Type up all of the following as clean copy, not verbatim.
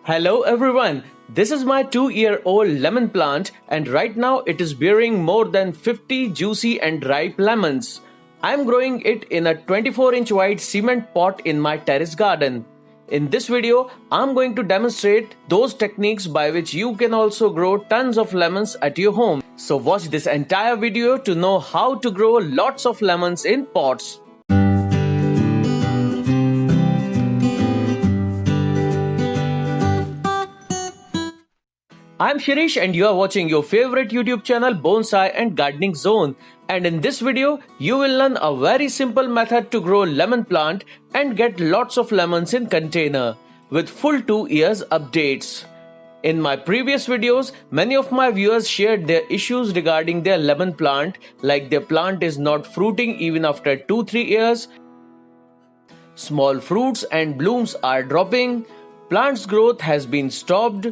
Hello everyone, this is my 2-year-old lemon plant and right now it is bearing more than 50 juicy and ripe lemons. I am growing it in a 24-inch wide cement pot in my terrace garden. In this video, I am going to demonstrate those techniques by which you can also grow tons of lemons at your home. So watch this entire video to know how to grow lots of lemons in pots. I'm Shirish and you are watching your favorite YouTube channel Bonsai and Gardening Zone. And in this video, you will learn a very simple method to grow lemon plant and get lots of lemons in container with full 2 years updates. In my previous videos, many of my viewers shared their issues regarding their lemon plant, like their plant is not fruiting even after 2-3 years. Small fruits and blooms are dropping, plant's growth has been stopped,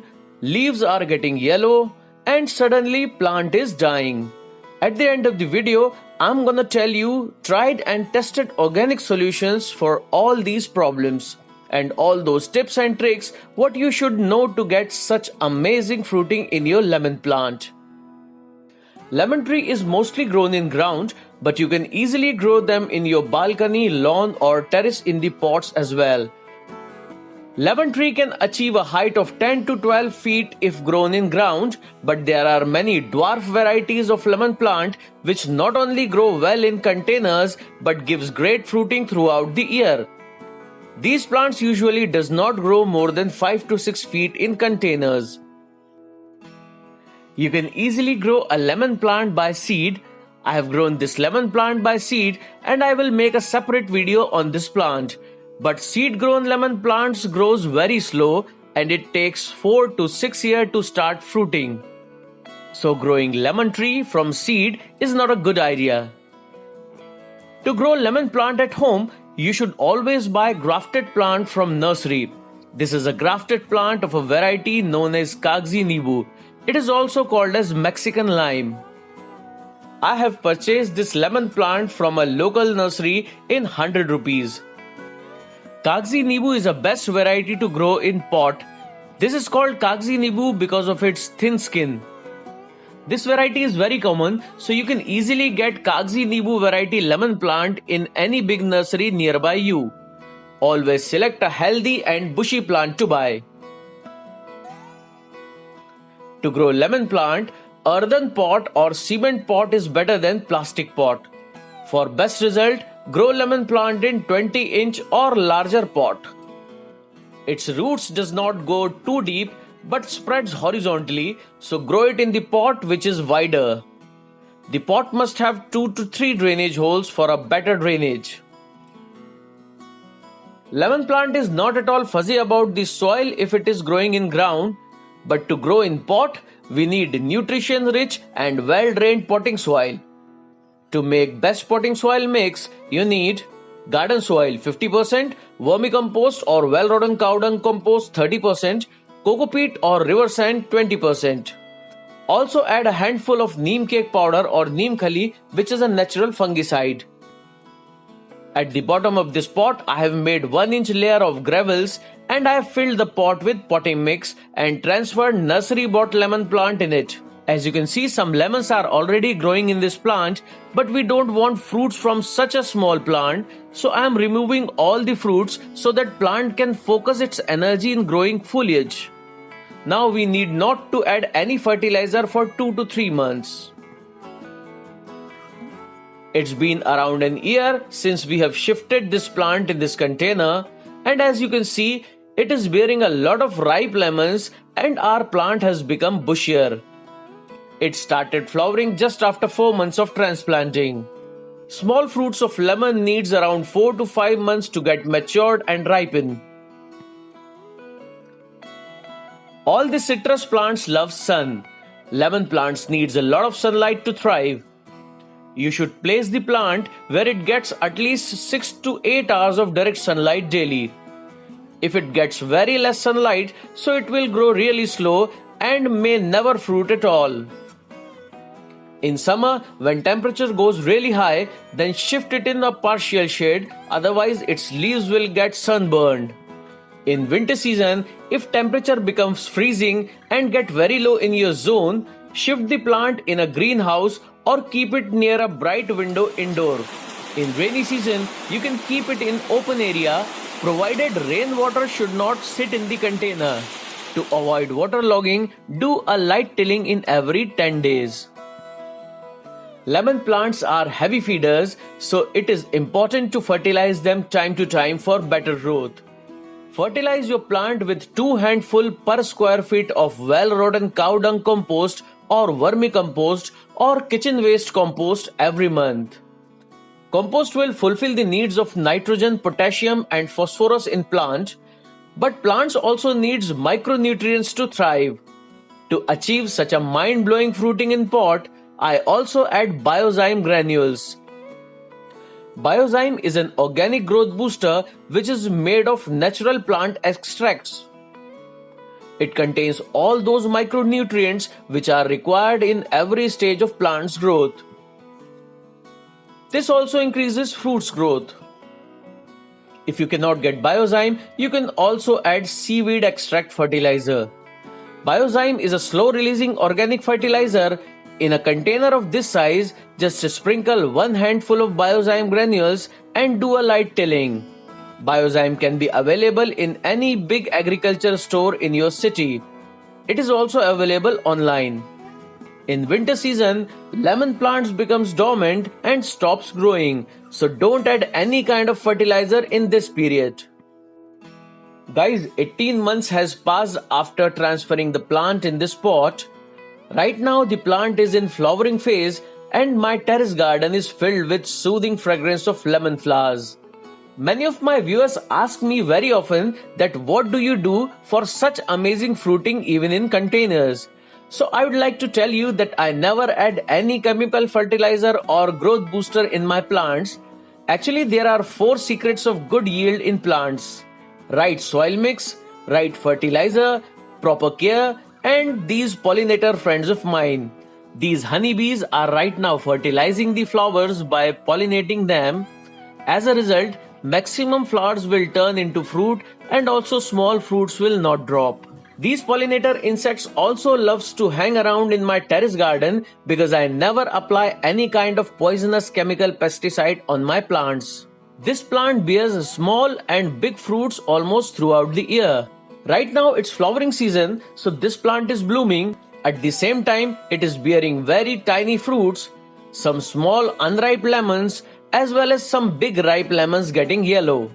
leaves are getting yellow, and suddenly plant is dying. At the end of the video, I'm gonna tell you tried and tested organic solutions for all these problems and all those tips and tricks what you should know to get such amazing fruiting in your lemon plant. Lemon tree is mostly grown in ground, but you can easily grow them in your balcony, lawn or terrace in the pots as well. Lemon tree can achieve a height of 10 to 12 feet if grown in ground, but there are many dwarf varieties of lemon plant which not only grow well in containers but gives great fruiting throughout the year. These plants usually does not grow more than 5 to 6 feet in containers. You can easily grow a lemon plant by seed. I have grown this lemon plant by seed and I will make a separate video on this plant. But seed-grown lemon plants grows very slow and it takes 4 to 6 years to start fruiting. So growing lemon tree from seed is not a good idea. To grow lemon plant at home, you should always buy grafted plant from nursery. This is a grafted plant of a variety known as Kagzi Nibu. It is also called as Mexican lime. I have purchased this lemon plant from a local nursery in 100 rupees. Kagzi Nibu is a best variety to grow in pot. This is called Kagzi Nibu because of its thin skin. This variety is very common, so you can easily get Kagzi Nibu variety lemon plant in any big nursery nearby you. Always select a healthy and bushy plant to buy. To grow lemon plant, earthen pot or cement pot is better than plastic pot. For best result, grow lemon plant in 20-inch or larger pot. Its roots does not go too deep but spreads horizontally, so grow it in the pot which is wider. The pot must have 2 to 3 drainage holes for a better drainage. Lemon plant is not at all fussy about the soil if it is growing in ground, but to grow in pot, we need nutrition-rich and well-drained potting soil. To make best potting soil mix, you need garden soil 50%, vermicompost or well-rotten cow dung compost 30%, coco peat or river sand 20%. Also add a handful of neem cake powder or neem khali, which is a natural fungicide. At the bottom of this pot, I have made 1-inch layer of gravels and I have filled the pot with potting mix and transferred nursery bought lemon plant in it. As you can see, some lemons are already growing in this plant, but we don't want fruits from such a small plant, so I am removing all the fruits so that plant can focus its energy in growing foliage. Now we need not to add any fertilizer for 2 to 3 months. It's been around an year since we have shifted this plant in this container, and as you can see, it is bearing a lot of ripe lemons and our plant has become bushier. It started flowering just after 4 months of transplanting. Small fruits of lemon needs around 4 to 5 months to get matured and ripen. All the citrus plants love sun. Lemon plants needs a lot of sunlight to thrive. You should place the plant where it gets at least 6 to 8 hours of direct sunlight daily. If it gets very less sunlight, so it will grow really slow and may never fruit at all. In summer, when temperature goes really high, then shift it in a partial shade, otherwise its leaves will get sunburned. In winter season, if temperature becomes freezing and get very low in your zone, shift the plant in a greenhouse or keep it near a bright window indoor. In rainy season, you can keep it in open area provided rainwater should not sit in the container. To avoid waterlogging, do a light tilling in every 10 days. Lemon plants are heavy feeders, so it is important to fertilize them time to time for better growth. Fertilize your plant with 2 handfuls per square feet of well-rotten cow dung compost or vermicompost or kitchen waste compost every month. Compost will fulfill the needs of nitrogen, potassium and phosphorus in plant, but plants also needs micronutrients to thrive. To achieve such a mind-blowing fruiting in pot, I also add Biozyme granules. Biozyme is an organic growth booster which is made of natural plant extracts. It contains all those micronutrients which are required in every stage of plant's growth. This also increases fruits growth. If you cannot get Biozyme, you can also add seaweed extract fertilizer. Biozyme is a slow-releasing organic fertilizer. In a container of this size, just sprinkle 1 handful of Biozyme granules and do a light tilling. Biozyme can be available in any big agriculture store in your city. It is also available online. In winter season, lemon plants becomes dormant and stops growing, so don't add any kind of fertilizer in this period. Guys, 18 months has passed after transferring the plant in this pot. Right now the plant is in flowering phase and my terrace garden is filled with soothing fragrance of lemon flowers. Many of my viewers ask me very often that what do you do for such amazing fruiting even in containers? So I would like to tell you that I never add any chemical fertilizer or growth booster in my plants. Actually, there are 4 secrets of good yield in plants. Right soil mix, right fertilizer, proper care, and these pollinator friends of mine. These honeybees are right now fertilizing the flowers by pollinating them. As a result, maximum flowers will turn into fruit and also small fruits will not drop. These pollinator insects also loves to hang around in my terrace garden because I never apply any kind of poisonous chemical pesticide on my plants. This plant bears small and big fruits almost throughout the year. Right now it's flowering season, so this plant is blooming. At the same time, it is bearing very tiny fruits, some small unripe lemons as well as some big ripe lemons getting yellow.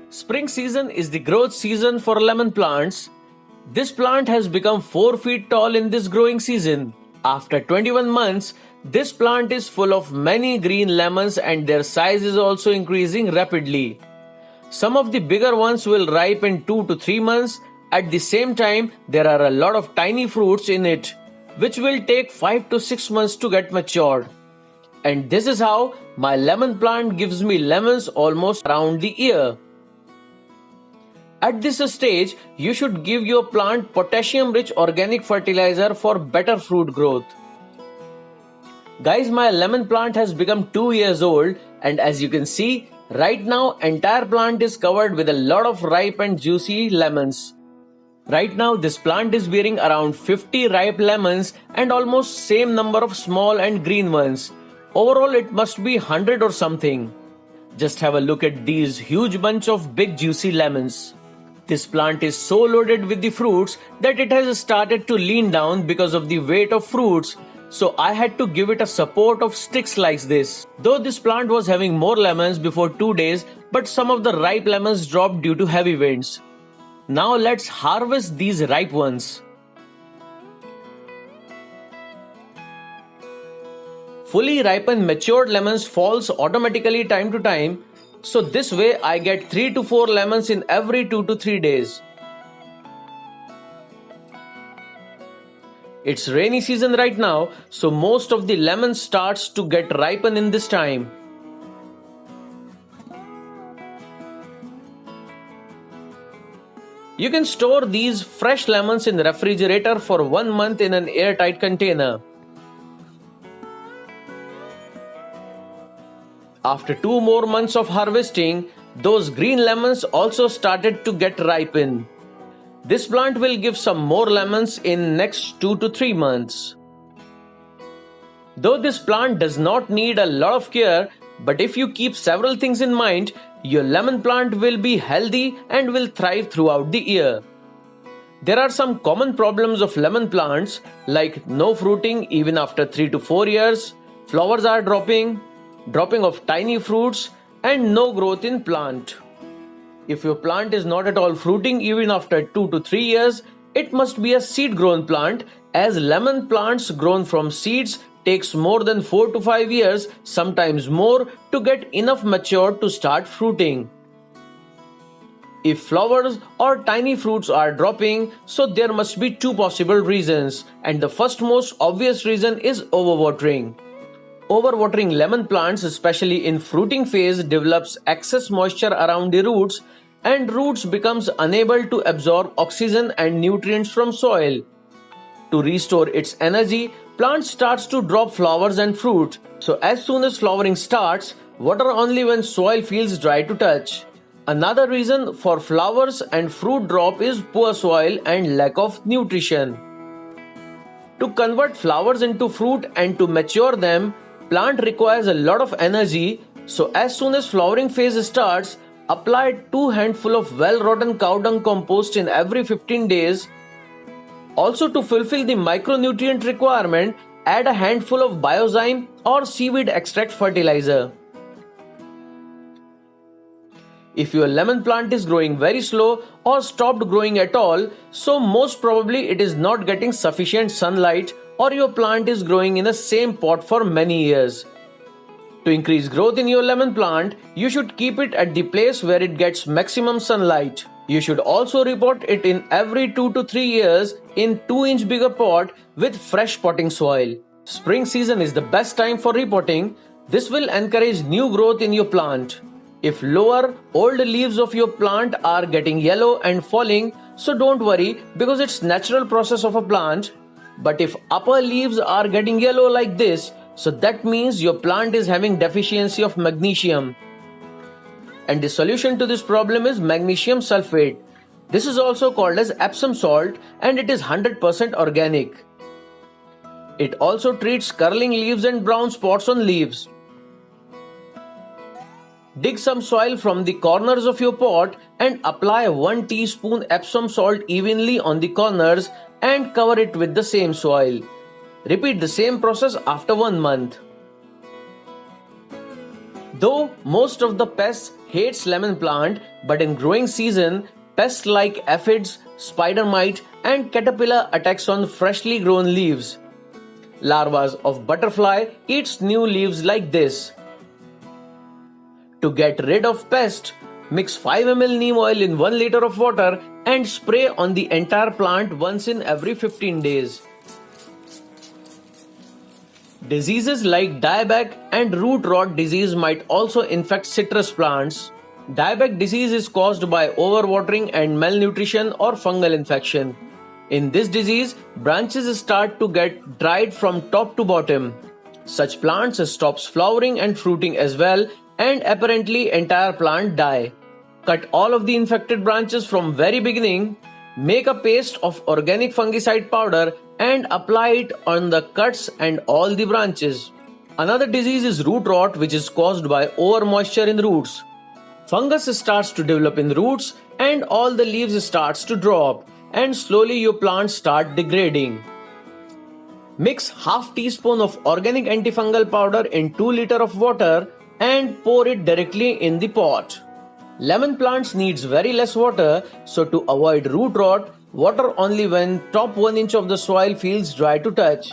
Spring season is the growth season for lemon plants. This plant has become 4 feet tall in this growing season. After 21 months, this plant is full of many green lemons and their size is also increasing rapidly. Some of the bigger ones will ripe in 2 to 3 months. At the same time, there are a lot of tiny fruits in it, which will take 5 to 6 months to get matured. And this is how my lemon plant gives me lemons almost around the year. At this stage, you should give your plant potassium-rich organic fertilizer for better fruit growth. Guys, my lemon plant has become 2 years old and as you can see, right now entire plant is covered with a lot of ripe and juicy lemons. Right now this plant is bearing around 50 ripe lemons and almost same number of small and green ones. Overall it must be 100 or something. Just have a look at these huge bunch of big juicy lemons. This plant is so loaded with the fruits that it has started to lean down because of the weight of fruits. So I had to give it a support of sticks like this. Though this plant was having more lemons before 2 days, but some of the ripe lemons dropped due to heavy winds. Now let's harvest these ripe ones. Fully ripened matured lemons falls automatically time to time. So this way I get 3 to 4 lemons in every 2 to 3 days. It's rainy season right now, so most of the lemon starts to get ripen in this time. You can store these fresh lemons in the refrigerator for 1 month in an airtight container. After 2 more months of harvesting, those green lemons also started to get ripen. This plant will give some more lemons in next 2 to 3 months. Though this plant does not need a lot of care, but if you keep several things in mind, your lemon plant will be healthy and will thrive throughout the year. There are some common problems of lemon plants like no fruiting even after 3 to 4 years, flowers are dropping of tiny fruits, and no growth in plant. If your plant is not at all fruiting even after 2 to 3 years, it must be a seed grown plant, as lemon plants grown from seeds takes more than 4 to 5 years, sometimes more, to get enough mature to start fruiting. If flowers or tiny fruits are dropping, so there must be two possible reasons, and the first most obvious reason is overwatering. Overwatering lemon plants, especially in fruiting phase, develops excess moisture around the roots, and roots becomes unable to absorb oxygen and nutrients from soil. To restore its energy, plant starts to drop flowers and fruit. So as soon as flowering starts, water only when soil feels dry to touch. Another reason for flowers and fruit drop is poor soil and lack of nutrition. To convert flowers into fruit and to mature them, plant requires a lot of energy. So as soon as flowering phase starts, apply 2 handfuls of well-rotten cow dung compost in every 15 days. Also, to fulfill the micronutrient requirement, add a handful of biozyme or seaweed extract fertilizer. If your lemon plant is growing very slow or stopped growing at all, so most probably it is not getting sufficient sunlight, or your plant is growing in the same pot for many years. To increase growth in your lemon plant, you should keep it at the place where it gets maximum sunlight. You should also repot it in every 2 to 3 years in 2-inch bigger pot with fresh potting soil. Spring season is the best time for repotting. This will encourage new growth in your plant. If lower, old leaves of your plant are getting yellow and falling, so don't worry because it's natural process of a plant. But if upper leaves are getting yellow like this, so that means your plant is having deficiency of magnesium. And the solution to this problem is magnesium sulfate. This is also called as Epsom salt, and it is 100% organic. It also treats curling leaves and brown spots on leaves. Dig some soil from the corners of your pot and apply 1 teaspoon Epsom salt evenly on the corners and cover it with the same soil. Repeat the same process after 1 month. Though most of the pests hates lemon plant, but in growing season, pests like aphids, spider mite and caterpillar attacks on freshly grown leaves. Larvae of butterfly eats new leaves like this. To get rid of pest, mix 5 ml neem oil in 1 liter of water and spray on the entire plant once in every 15 days. Diseases like dieback and root rot disease might also infect citrus plants. Dieback disease is caused by overwatering and malnutrition or fungal infection. In this disease, branches start to get dried from top to bottom. Such plants stops flowering and fruiting as well, and apparently entire plant die. Cut all of the infected branches from very beginning. Make a paste of organic fungicide powder and apply it on the cuts and all the branches. Another disease is root rot, which is caused by over moisture in roots. Fungus starts to develop in roots and all the leaves starts to drop, and slowly your plants start degrading. Mix half teaspoon of organic antifungal powder in 2 liter of water and pour it directly in the pot. Lemon plants needs very less water, so to avoid root rot, water only when top 1 inch of the soil feels dry to touch.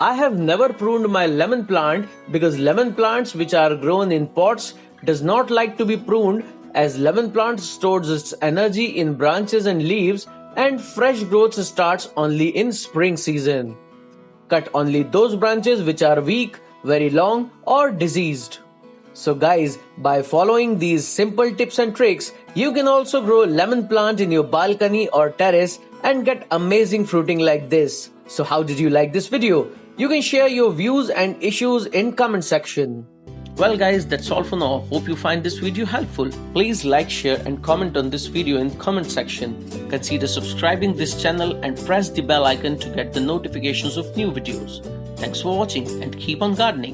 I have never pruned my lemon plant because lemon plants which are grown in pots does not like to be pruned, as lemon plant stores its energy in branches and leaves, and fresh growth starts only in spring season. Cut only those branches which are weak, very long or diseased. So guys, by following these simple tips and tricks, you can also grow lemon plant in your balcony or terrace and get amazing fruiting like this. So how did you like this video? You can share your views and issues in comment section. Well guys, that's all for now. Hope you find this video helpful. Please like, share and comment on this video in comment section. Consider subscribing this channel and press the bell icon to get the notifications of new videos. Thanks for watching and keep on gardening.